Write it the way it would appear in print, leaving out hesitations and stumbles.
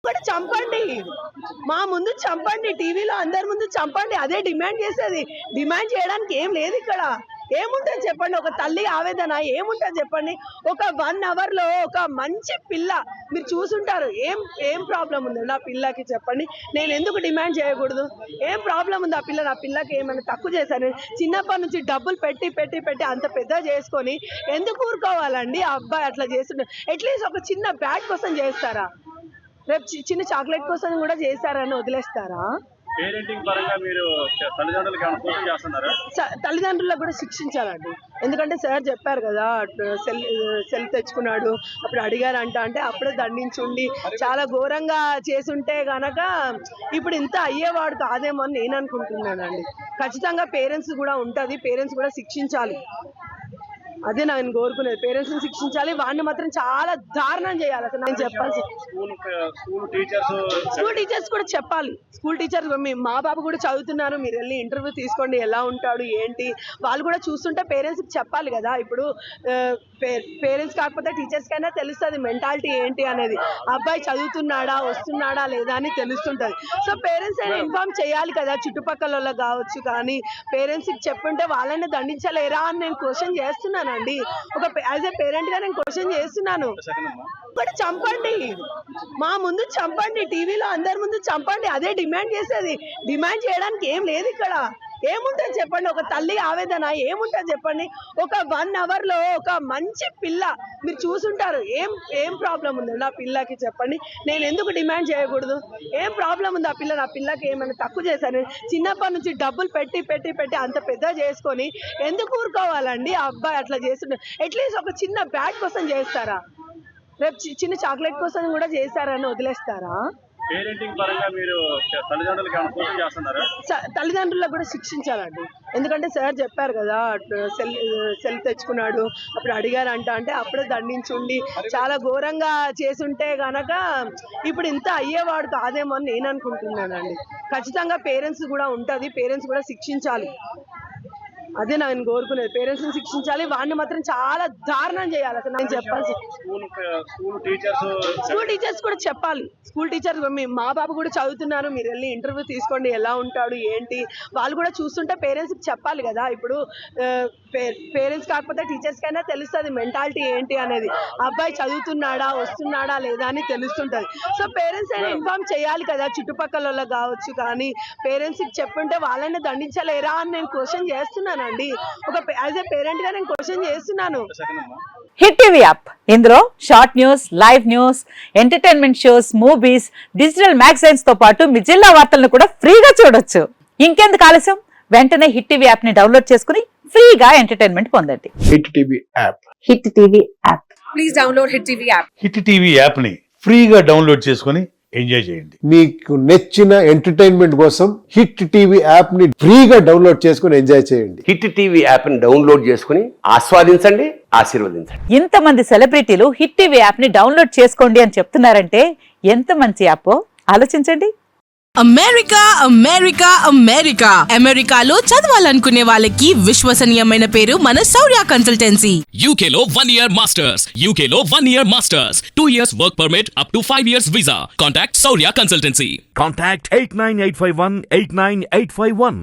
కూడా చంపండి, మా ముందు చంపండి, టీవీలో అందరి ముందు చంపండి. అదే డిమాండ్ చేసేది. డిమాండ్ చేయడానికి ఏం లేదు ఇక్కడ. ఏముంటుంది చెప్పండి, ఒక తల్లి ఆవేదన ఏముంటుంది చెప్పండి. ఒక 1 hour లో ఒక మంచి పిల్ల మీరు చూసుంటారు. ఏం ప్రాబ్లం ఉంది నా పిల్లకి చెప్పండి. నేను ఎందుకు డిమాండ్ చేయకూడదు? ఏం ప్రాబ్లం ఉంది ఆ పిల్ల? నా పిల్లకి ఏమైనా తక్కువ చేశాను? చిన్నప్పటి నుంచి డబ్బులు పెట్టి పెట్టి పెట్టి అంత పెద్ద చేసుకొని ఎందుకు ఊరుకోవాలండి? ఆ అబ్బాయి అట్లా చేస్తుంటే అట్లీస్ట్ ఒక చిన్న బ్యాట్ కోసం చేస్తారా? రేపు చిన్న చాక్లెట్ కోసం కూడా చేశారని వదిలేస్తారా? తల్లిదండ్రులకు కూడా శిక్షించాలండి. ఎందుకంటే సార్ చెప్పారు కదా, సెల్ తెచ్చుకున్నాడు అప్పుడు అడిగారంట, అంటే అప్పుడే దండించుండి చాలా ఘోరంగా చేసుంటే గనక ఇప్పుడు ఇంత అయ్యేవాడు కాదేమో అని నేను అనుకుంటున్నానండి. ఖచ్చితంగా పేరెంట్స్ కూడా ఉంటుంది, పేరెంట్స్ కూడా శిక్షించాలి. అదే నేను కోరుకునేది, పేరెంట్స్ ని శిక్షించాలి. వాడిని మాత్రం చాలా దారుణం చేయాలి. అసలు నేను చెప్పాల్సి స్కూల్ టీచర్స్ కూడా చెప్పాలి. స్కూల్ టీచర్స్ మా బాబు కూడా చదువుతున్నారు, మీరు వెళ్ళి ఇంటర్వ్యూ తీసుకోండి, ఎలా ఉంటాడు ఏంటి వాళ్ళు కూడా చూస్తుంటే పేరెంట్స్కి చెప్పాలి కదా. ఇప్పుడు పేరెంట్స్ కాకపోతే టీచర్స్ కైనా తెలుస్తుంది మెంటాలిటీ ఏంటి అనేది. అబ్బాయి చదువుతున్నాడా వస్తున్నాడా లేదా అని తెలుస్తుంటుంది. సో పేరెంట్స్ అయినా ఇన్ఫార్మ్ చేయాలి కదా, చుట్టుపక్కల వాళ్ళకి కావచ్చు. కానీ పేరెంట్స్కి చెప్పుంటే వాళ్ళని దండించలేరా అని నేను క్వశ్చన్ చేస్తున్నానండి. ఒక యాజ్ ఏ పేరెంట్ గా నేను క్వశ్చన్ చేస్తున్నాను. కూడా చంపండి, మా ముందు చంపండి, టీవీలో అందరి ముందు చంపండి. అదే డిమాండ్ చేసేది. డిమాండ్ చేయడానికి ఏం లేదు ఇక్కడ. ఏముంటుంది చెప్పండి, ఒక తల్లి ఆవేదన ఏముంటుంది చెప్పండి. ఒక 1 hour లో ఒక మంచి పిల్ల మీరు చూసుంటారు. ఏం ప్రాబ్లం ఉంది నా పిల్లకి చెప్పండి. నేను ఎందుకు డిమాండ్ చేయకూడదు? ఏం ప్రాబ్లం ఉంది ఆ పిల్ల? నా పిల్లకి ఏమైనా తక్కువ చేశాను? చిన్నప్పటి నుంచి డబ్బులు పెట్టి పెట్టి పెట్టి అంత పెద్ద చేసుకొని ఎందుకు ఊరుకోవాలండి? ఆ అబ్బాయి అట్లా చేస్తుంటే అట్లీస్ట్ ఒక చిన్న బ్యాట్ కోసం చేస్తారా? రేపు చిన్న చాక్లెట్ కోసం కూడా చేశారని వదిలేస్తారా? తల్లిదండ్రులకు కూడా శిక్షించాలండి. ఎందుకంటే సార్ చెప్పారు కదా, సెల్ తెచ్చుకున్నాడు అప్పుడు అడిగారంట, అంటే అప్పుడే దండించుండి చాలా ఘోరంగా చేసుంటే గనక ఇప్పుడు ఇంత అయ్యేవాడు కాదేమో అని నేను అనుకుంటున్నానండి. ఖచ్చితంగా పేరెంట్స్ కూడా ఉంటుంది, పేరెంట్స్ కూడా శిక్షించాలి. అదే నేను కోరుకునేది, పేరెంట్స్ ని శిక్షించాలి. వాడిని మాత్రం చాలా దారుణం చేయాలి. అసలు నేను చెప్పాల్సి స్కూల్ టీచర్స్ కూడా చెప్పాలి. స్కూల్ టీచర్స్ మా బాబు కూడా చదువుతున్నారు, మీరు వెళ్ళి ఇంటర్వ్యూ తీసుకోండి, ఎలా ఉంటాడు ఏంటి వాళ్ళు కూడా చూస్తుంటే పేరెంట్స్కి చెప్పాలి కదా. ఇప్పుడు పేరెంట్స్ కాకపోతే టీచర్స్ కైనా తెలుస్తుంది మెంటాలిటీ ఏంటి అనేది. అబ్బాయి చదువుతున్నాడా వస్తున్నాడా లేదా అని తెలుస్తుంటుంది. సో పేరెంట్స్ అయినా ఇన్ఫార్మ్ చేయాలి కదా, చుట్టుపక్కల వాళ్ళకి కావచ్చు. కానీ పేరెంట్స్కి చెప్పుంటే వాళ్ళని దండించలేరా అని నేను క్వశ్చన్ చేస్తున్నాను. ఒక యాజ్ ఏ పేరెంట్ గా నేను క్వశ్చన్ చేస్తున్నాను. హిట్ టీవీ యాప్, ఇందులో short news, live news, entertainment shows, movies, digital magazines తో పాటు మీ జిల్లా వార్తలను కూడా ఫ్రీగా చూడొచ్చు. ఇంకెందుకు ఆలస్యం, వెంటనే హిట్ టీవీ యాప్ ని డౌన్లోడ్ చేసుకుని ఫ్రీగా ఎంటర్టైన్మెంట్ పొందండి. Hit TV app, hit TV app, please download hit TV app. Hit TV app ని ఫ్రీగా డౌన్లోడ్ చేసుకుని ఎంజాయ్ చేయండి. మీకు నచ్చిన ఎంటర్టైన్మెంట్ కోసం హిట్ టీవీ యాప్ ని ఫ్రీగా డౌన్లోడ్ చేసుకుని ఎంజాయ్ చేయండి. హిట్ టీవీ యాప్ ని డౌన్లోడ్ చేసుకుని ఆస్వాదించండి, ఆశీర్వదించండి. ఇంతమంది సెలబ్రిటీలు హిట్ టీవీ యాప్ ని డౌన్లోడ్ చేసుకోండి అని చెప్తున్నారంటే ఎంత మంచి యాప్ ఆలోచించండి. అమెరికా అమెరికా అమెరికా అమెరికాలో చదవాలనుకునే వాళ్ళకి విశ్వసనీయమైన పేరు మన శౌర్య కన్సల్టెన్సీ. UK లో 1 year masters, UK లో 1 year masters, 2 years work permit up to 5 years visa. Contact Saurya Consultancy. Contact 89851 89851.